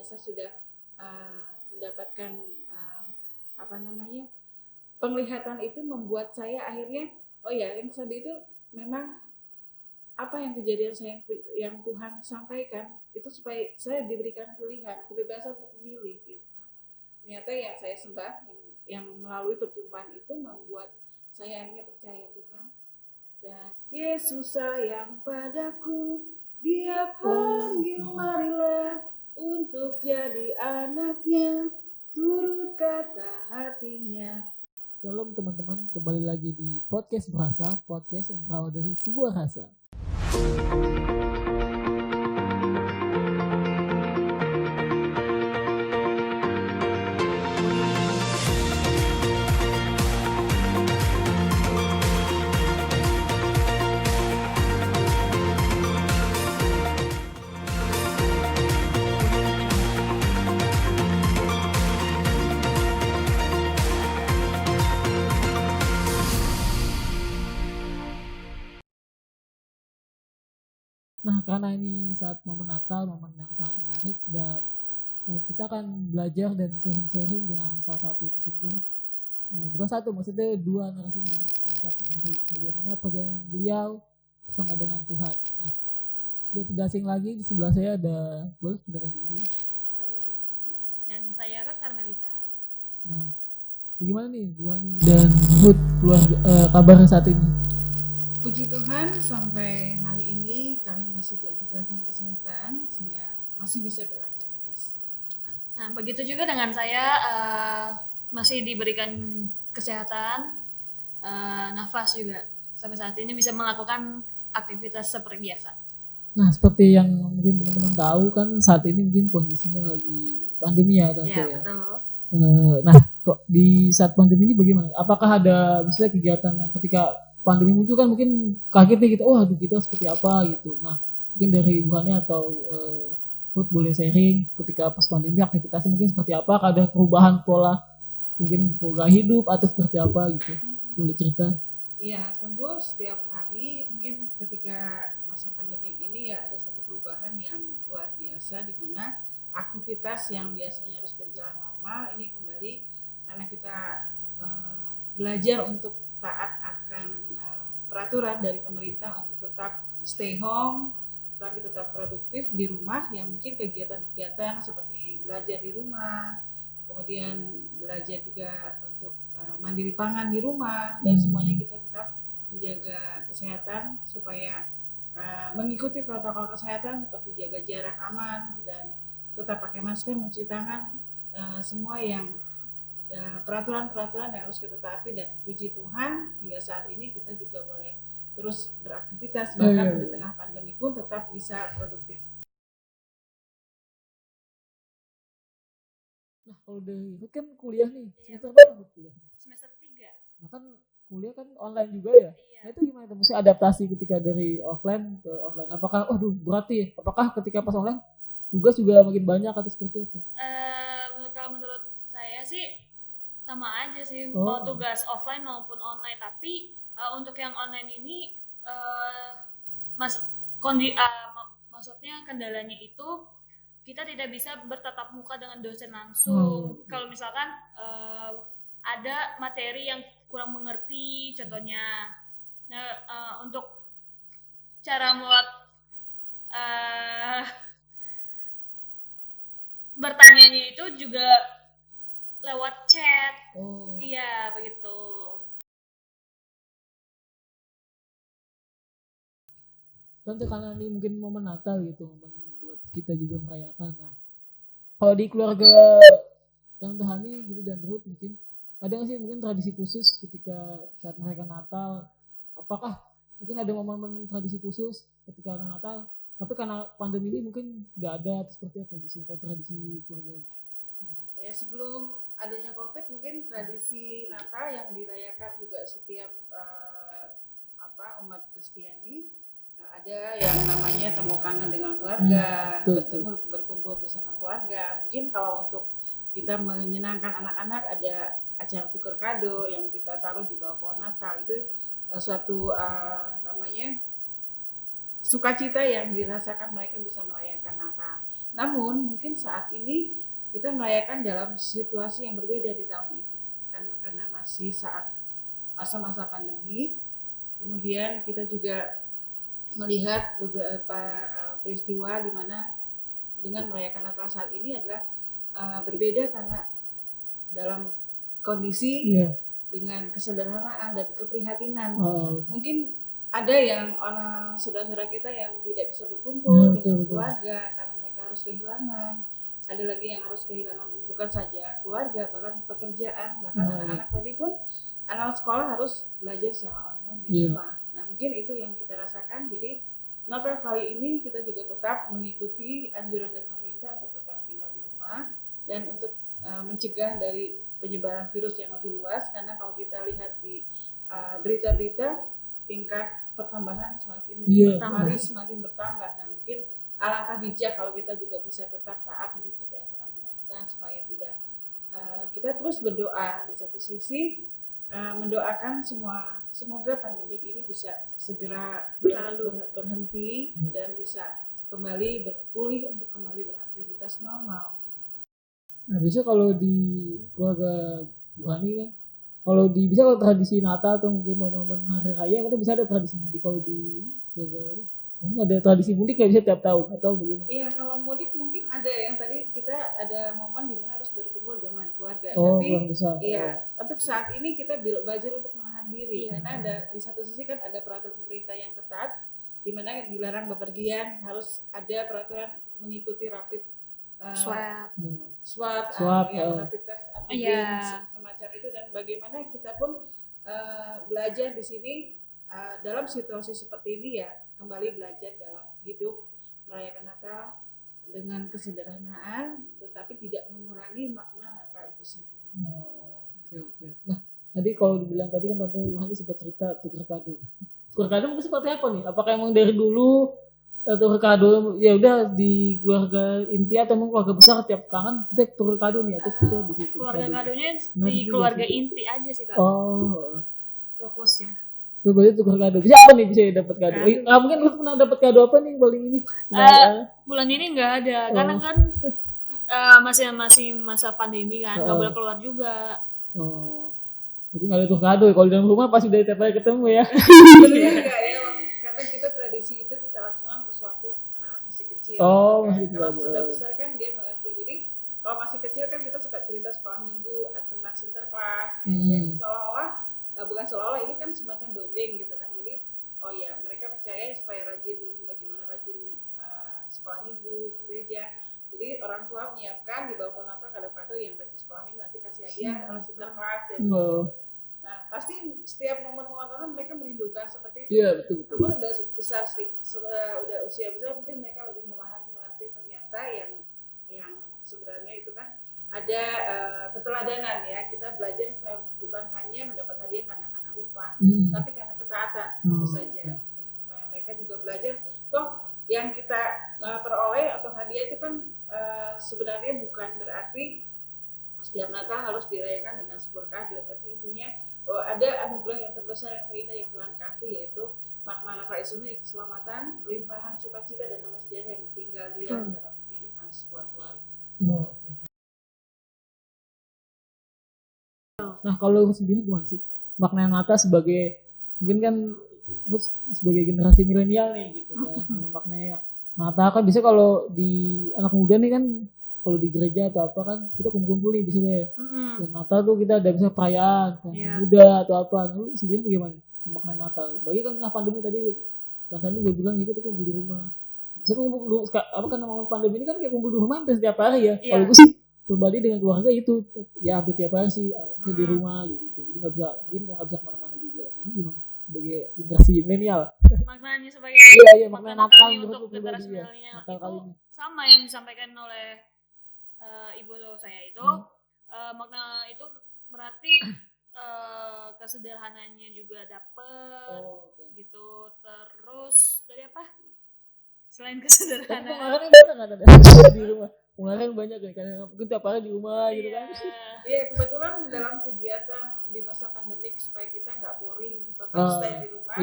saya sudah mendapatkan penglihatan itu membuat saya akhirnya yang sedih itu memang apa yang kejadian saya yang Tuhan sampaikan itu supaya saya diberikan pilihan, kebebasan untuk memilih gitu. Ternyata yang saya sembah yang melalui perjumpaan itu membuat saya akhirnya percaya Tuhan. Dan Yesus sayang padaku, Dia panggil marilah untuk jadi anaknya, turut kata hatinya. Shalom teman-teman, kembali lagi di podcast Berasa, podcast yang berawal dari sebuah rasa. Nah, karena ini saat momen Natal, momen yang sangat menarik, dan kita akan belajar dan sharing-sharing dengan salah satu narasumber, bukan satu, maksudnya dua narasumber yang sangat menarik. Bagaimana perjalanan beliau bersama dengan Tuhan. Nah, sudah tidak asing lagi, di sebelah saya ada, boleh saudara diri. Saya Bu Hani dan saya Ruth Carmelita. Nah, bagaimana nih Bu Hani dan Ruth kabarnya saat ini? Puji Tuhan, sampai hari ini kami masih dianugerahkan kesehatan sehingga masih bisa beraktivitas. Nah, begitu juga dengan saya, masih diberikan kesehatan, nafas juga sampai saat ini bisa melakukan aktivitas seperti biasa. Nah, seperti yang mungkin teman-teman tahu kan saat ini mungkin kondisinya lagi pandemi ya tentu ya. Betul. Nah, kok di saat pandemi ini bagaimana? Apakah ada misalnya kegiatan yang ketika pandemi muncul kan mungkin kaget nih kita, aduh kita seperti apa gitu. Nah, mungkin dari ibuannya atau Food boleh sharing ketika pas pandemi aktivitasnya mungkin seperti apa? Ada perubahan pola mungkin pola hidup atau seperti apa gitu? Boleh cerita? Iya, tentu setiap hari mungkin ketika masa pandemi ini ya ada satu perubahan yang luar biasa di mana aktivitas yang biasanya harus berjalan normal ini kembali karena kita belajar untuk taat akan peraturan dari pemerintah untuk tetap stay home, tetapi tetap produktif di rumah, yang mungkin kegiatan-kegiatan seperti belajar di rumah, kemudian belajar juga untuk mandiri pangan di rumah, dan semuanya kita tetap menjaga kesehatan supaya mengikuti protokol kesehatan seperti jaga jarak aman dan tetap pakai masker, mencuci tangan, semua yang peraturan-peraturan yang harus kita taati. Dan puji Tuhan hingga saat ini kita juga boleh terus beraktivitas bahkan di tengah pandemi pun tetap bisa produktif. Nah, kalau dari itu kan kuliah nih, semester berapa kuliah? Semester 3. Nah kan kuliah kan online juga ya. Nah itu gimana tuh? Mesti adaptasi ketika dari offline ke online. Apakah, berarti apakah ketika pas online tugas juga makin banyak atau seperti itu? Kalau menurut saya sih sama aja sih, mau tugas offline maupun online. Tapi untuk yang online ini maksudnya kendalanya itu kita tidak bisa bertatap muka dengan dosen langsung. Kalau misalkan ada materi yang kurang mengerti, contohnya, untuk cara buat bertanyanya itu juga lewat chat. Iya, begitu. Tentu karena ini mungkin momen Natal gitu, momen buat kita juga merayakan. Nah, kalau di keluarga Tante Hani gitu dan Ruth mungkin ada nggak sih mungkin tradisi khusus ketika saat merayakan Natal? Apakah mungkin ada momen tradisi khusus ketika Natal? Tapi karena pandemi ini mungkin nggak ada seperti apa sih kalau tradisi keluarga? Ya, sebelum adanya COVID mungkin tradisi Natal yang dirayakan juga setiap umat Kristiani, ada yang namanya temu kangen dengan keluarga, berkumpul bersama keluarga. Mungkin kalau untuk kita menyenangkan anak-anak ada acara tukar kado yang kita taruh di bawah pohon Natal. Itu suatu sukacita yang dirasakan mereka bisa merayakan Natal. Namun mungkin saat ini kita merayakan dalam situasi yang berbeda di tahun ini, kan karena masih saat masa-masa pandemi. Kemudian kita juga melihat beberapa peristiwa di mana dengan merayakan Natal saat ini adalah berbeda karena dalam kondisi dengan kesederhanaan dan keprihatinan. Mungkin ada yang orang saudara-saudara kita yang tidak bisa berkumpul dengan keluarga karena mereka harus kehilangan. Ada lagi yang harus kehilangan bukan saja keluarga, bahkan pekerjaan, bahkan anak-anak tadi pun anak sekolah harus belajar secara online di rumah. Nah mungkin itu yang kita rasakan. Jadi Natal kali ini kita juga tetap mengikuti anjuran dari pemerintah untuk tetap tinggal di rumah dan untuk mencegah dari penyebaran virus yang lebih luas, karena kalau kita lihat di berita-berita tingkat pertambahan semakin hari semakin bertambah. Nah mungkin alangkah bijak kalau kita juga bisa tetap taat mengikuti aturan pemerintah supaya tidak kita terus berdoa di satu sisi mendoakan semoga pandemi ini bisa segera berhenti dan bisa kembali berpulih untuk kembali beraktivitas normal. Nah biasa kalau di keluarga Bu Hani kan, kalau tradisi Natal atau mungkin momen hari raya kita bisa ada tradisi mudik. Kalau di keluarga ini ada tradisi mudik nggak bisa tiap tahun atau bagaimana? Iya, kalau mudik mungkin ada yang tadi kita ada momen di mana harus berkumpul dengan keluarga. Tapi untuk saat ini kita belajar untuk menahan diri karena ada di satu sisi kan ada peraturan pemerintah yang ketat di mana dilarang bepergian, harus ada peraturan mengikuti rapid swab rapid test antigen semacam itu, dan bagaimana kita pun belajar di sini dalam situasi seperti ini ya, kembali belajar dalam hidup merayakan Natal dengan kesederhanaan tetapi tidak mengurangi makna Natal itu sendiri. Oke. Nah tadi kalau dibilang tadi kan Tante Hani sempat cerita tukar kado mungkin seperti apa nih? Apakah emang dari dulu tukar kado ya udah di keluarga inti atau emang keluarga besar tiap kangen kita tukar kado nih, terus kita di situ keluarga kadonya di keluarga inti aja sih Kak. Fokusnya berarti tukar kado bisa apa nih, bisa dapat kado? Mungkin lu pernah dapat kado apa nih paling ini? Bulan ini nggak ada karena kan masih masa pandemi kan, nggak boleh keluar juga. Berarti nggak ada tukar kado. Kalau di dalam rumah pasti udah tiap hari ketemu ya. Karena kita tradisi itu kita langsungkan waktu anak-anak masih kecil. Masih kecil. Kalau sudah besar kan dia mengerti. Jadi kalau masih kecil kan kita suka cerita sekolah minggu tentang sinterklas. Jadi bukan seolah-olah ini kan semacam dongeng gitu kan. Jadi mereka percaya supaya bagaimana rajin sekolah minggu, gereja. Jadi orang tua menyiapkan di bawah pohon Natal kado-kado yang rajin sekolah minggu nanti kasih hadiah oleh sinterklas dan Nah, pasti setiap momen-momen mereka merindukan seperti itu. Iya, betul. Namun udah besar udah usia besar mungkin mereka lebih mengerti ternyata yang sebenarnya itu kan ada keteladanan ya. Kita belajar bukan hanya mendapat hadiah karena upah, tapi karena ketaatan itu saja. Mereka juga belajar yang kita peroleh atau hadiah itu kan sebenarnya bukan berarti setiap Natal harus dirayakan dengan sebuah kado, tapi intinya ada anugerah yang terbesar yang terindah yang Tuhan kasih, yaitu makna Natal itu keselamatan, limpahan sukacita dan damai sejahtera yang tinggal diam dalam kehidupan sebuah keluarga. Nah kalau sendiri gimana sih makna Natal sebagai mungkin kan sebagai generasi milenial nih gitu kan, maknanya Natal kan bisa kalau di anak muda nih kan, kalau di gereja atau apa kan kita kumpul-kumpul nih biasanya. Dan Natal tuh kita ada bisa perayaan muda atau apa. Lu sendiri bagaimana makna Natal? Bagi kan tengah pandemi tadi juga bilang kita kumpul di rumah. Bisa kumpul karena momen pandemi ini kan kayak kumpul di rumah hampir setiap hari ya. Kalau gue sih pribadi dengan keluarga itu ya hampir tiap hari sih di rumah gitu. Jadi nggak bisa kemana-mana juga. Nah, gimana? Sebagai generasi milenial. Maknanya sebagai makna Natal untuk generasi milenial Natal kali ini sama yang disampaikan oleh ibu saya itu. Makna itu berarti kesederhanaannya juga dapet gitu. Terus tadi apa selain kesederhanaan kemarin ada di rumah pengeluaran banyak kan karena mungkin tiap hari di rumah gitu kan. Iya, kebetulan dalam kegiatan di masa pandemik supaya kita nggak boring tetap stay di rumah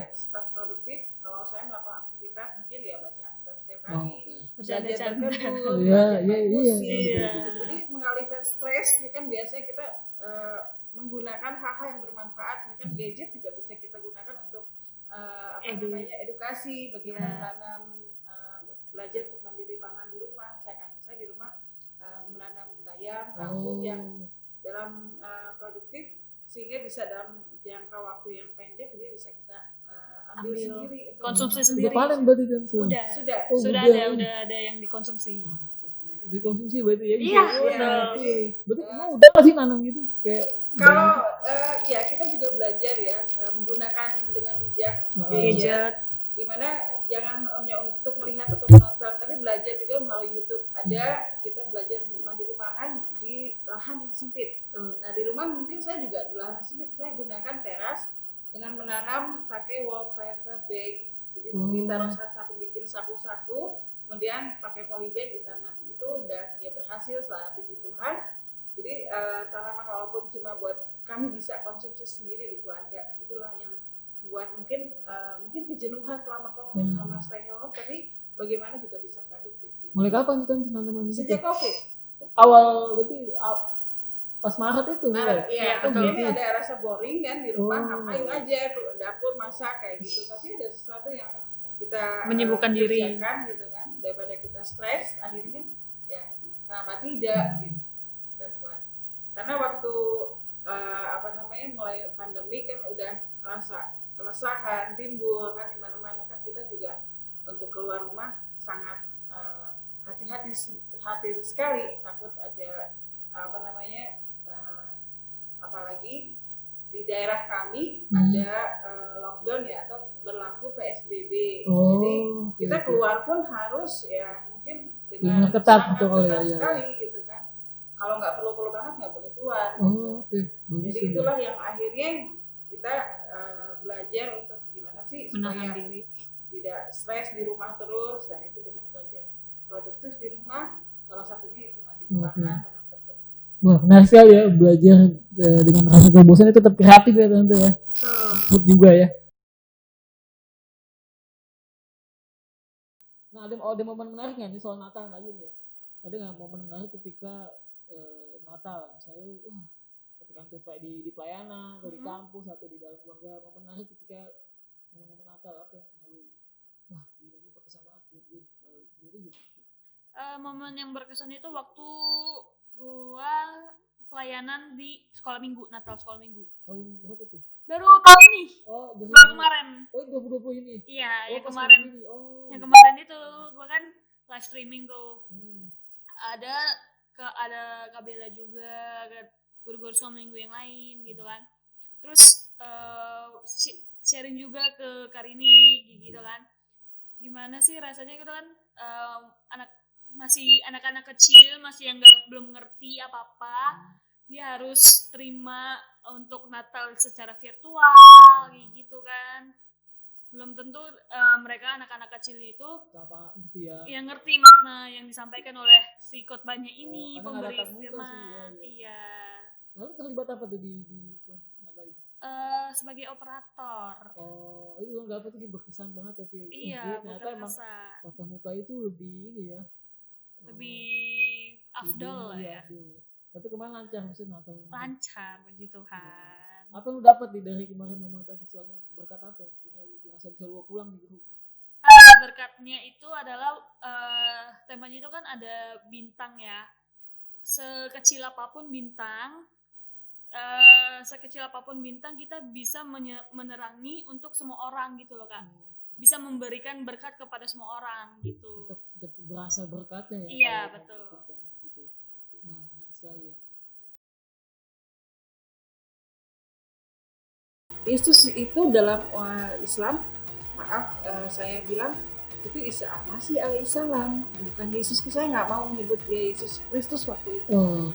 tetap produktif. Kalau saya melakukan aktivitas mungkin ya baca Alkitab setiap hari, belajar berkebun, main musik. Jadi mengalihkan stres, ini kan biasanya kita menggunakan hal-hal yang bermanfaat. Ini kan gadget juga bisa kita gunakan untuk edukasi, bagaimana menanam, belajar untuk mandiri pangan di rumah. Saya di rumah menanam bayam, kangkung yang dalam produktif sehingga bisa dalam jangka waktu yang pendek jadi bisa kita ambil sendiri, konsumsi sendiri. Udah panen berarti kan? Sudah ada yang dikonsumsi. Dikonsumsi berarti ya? Iya. Berarti emang udah nggak sih nanam gitu? Kayak kalau ya kita juga belajar ya menggunakan dengan bijak gadget. Dimana jangan hanya untuk melihat atau menonton, tapi belajar juga melalui YouTube. Ada kita belajar mandiri pangan di lahan yang sempit. Nah di rumah mungkin saya juga di lahan sempit, saya gunakan teras dengan menanam pakai wall paper bag. Jadi ditaruh saku, bikin saku-saku, kemudian pakai polybag ditanam. Itu udah ya berhasil setelah puji Tuhan. Jadi tanaman walaupun cuma buat kami bisa konsumsi sendiri di keluarga, itulah yang buat mungkin kejenuhan selama COVID, selama stay home, tapi bagaimana juga bisa produktif. Mulai kapan itu tanaman? Sejak COVID. Awal berarti pas Maret itu. Iya, mungkin ada rasa boring kan di rumah, ngapain aja dapur masak kayak gitu, tapi ada sesuatu yang kita menyibukkan diri gitu kan, daripada kita stres akhirnya ya kenapa tidak gitu kita buat. Karena waktu mulai pandemi kan udah rasa keresahan timbul kan di mana-mana kan, kita juga untuk keluar rumah sangat hati-hati sekali, takut ada apalagi di daerah kami ada lockdown ya atau berlaku PSBB. Jadi kita keluar pun harus ya mungkin dengan ketat sekali gitu kan. Kalau nggak perlu banget nggak boleh keluar. Jadi itulah yang akhirnya kita belajar untuk gimana sih supaya tidak stres di rumah terus, dan itu dengan belajar produktif di rumah, salah satunya itu mandiri pangan. Wah, menarik sekali ya belajar dengan rasa kebosan itu tetap kreatif ya tante ya. Food juga ya. Nah ada momen menarik nggak nih soal Natal lagi nih ya? Ada nggak momen menarik ketika Natal, misalnya ketika tuh di pelayanan atau di kampus atau di dalam keluarga, momen menarik ketika momen Natal apa yang selalu ini berkesan banget gitu. Momen yang berkesan itu waktu gua pelayanan di sekolah minggu, Natal sekolah minggu. Tahun berapa tuh? Baru tahun ini. Baru kemarin. 2020 ini. Iya, yang kemarin. Yang kemarin itu gua kan live streaming tuh. Ada Kabela juga, ada guru-guru sekolah minggu yang lain gitu kan. Terus sharing juga ke Karini gitu kan. Gimana sih rasanya gitu kan, anak-anak kecil masih yang belum ngerti apa-apa, dia harus terima untuk Natal secara virtual gitu kan. Belum tentu mereka anak-anak kecil itu yang ngerti makna yang disampaikan oleh si khotbahnya ini, pemberi firman. Iya. Lalu terlibat apa tuh di Natal itu? Sebagai operator. Itu nggak apa tuh berkesan banget tapi ternyata emang tatap muka itu lebih ini ya. Lebih afdol lah ya. Tapi kemarin lancar maksudnya Natal. Lancar, puji Tuhan. Apa lu dapat dari kemarin momen tadi suami berkat apa? Lu merasa bisa lu pulang di rumah. Berkatnya itu adalah temanya itu kan ada bintang ya. Sekecil apapun bintang kita bisa menerangi untuk semua orang gitu loh Kak. Bisa memberikan berkat kepada semua orang gitu. Tetap berasa berkatnya ya. Iya betul. Gitu. Wah, menarik sekali ya. Yesus itu dalam Islam, saya bilang itu Isa Al-Masih alaihissalam, bukan Yesus. Saya nggak mau menyebut dia Yesus Kristus waktu itu.